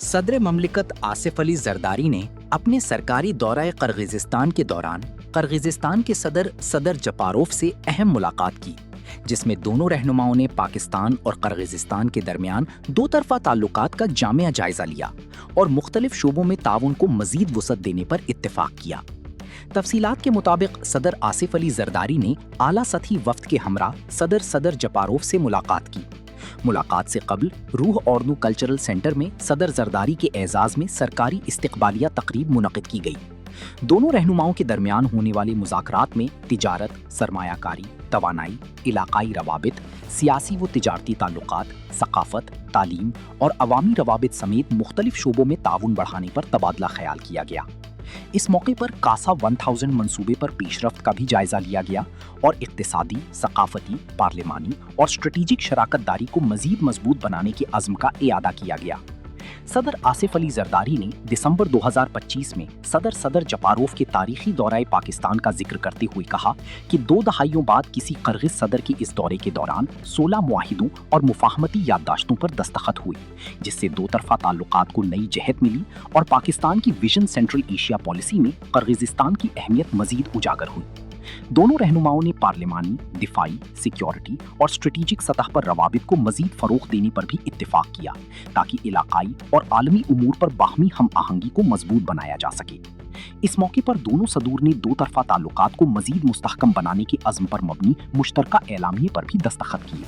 صدر مملکت آصف علی زرداری نے اپنے سرکاری دورہ قرغیزستان کے دوران قرغیزستان کے صدر جپاروف سے اہم ملاقات کی، جس میں دونوں رہنماؤں نے پاکستان اور قرغیزستان کے درمیان دو طرفہ تعلقات کا جامع جائزہ لیا اور مختلف شعبوں میں تعاون کو مزید وسعت دینے پر اتفاق کیا۔ تفصیلات کے مطابق صدر آصف علی زرداری نے اعلیٰ سطحی وفد کے ہمراہ صدر جپاروف سے ملاقات کی۔ ملاقات سے قبل روح اردو کلچرل سینٹر میں صدر زرداری کے اعزاز میں سرکاری استقبالیہ تقریب منعقد کی گئی۔ دونوں رہنماؤں کے درمیان ہونے والے مذاکرات میں تجارت، سرمایہ کاری، توانائی، علاقائی روابط، سیاسی و تجارتی تعلقات، ثقافت، تعلیم اور عوامی روابط سمیت مختلف شعبوں میں تعاون بڑھانے پر تبادلہ خیال کیا گیا۔ اس موقع پر کاسا 1000 منصوبے پر پیش رفت کا بھی جائزہ لیا گیا اور اقتصادی، ثقافتی، پارلیمانی اور اسٹریٹجک شراکت داری کو مزید مضبوط بنانے کے عزم کا اعادہ کیا گیا۔ صدر آصف علی زرداری نے دسمبر 2025 میں صدر جپاروف کے تاریخی دورہ پاکستان کا ذکر کرتے ہوئے کہا کہ 2 دہائیوں بعد کسی قرغیز صدر کے اس دورے کے دوران 16 معاہدوں اور مفاہمتی یادداشتوں پر دستخط ہوئے، جس سے دو طرفہ تعلقات کو نئی جہت ملی اور پاکستان کی ویژن سینٹرل ایشیا پالیسی میں قرغیزستان کی اہمیت مزید اجاگر ہوئی۔ دونوں رہنماؤں نے پارلیمانی، دفاعی، سیکیورٹی اور اسٹریٹجک سطح پر روابط کو مزید فروغ دینے پر بھی اتفاق کیا تاکہ علاقائی اور عالمی امور پر باہمی ہم آہنگی کو مضبوط بنایا جا سکے۔ اس موقع پر دونوں صدور نے دو طرفہ تعلقات کو مزید مستحکم بنانے کے عزم پر مبنی مشترکہ اعلامیے پر بھی دستخط کیے۔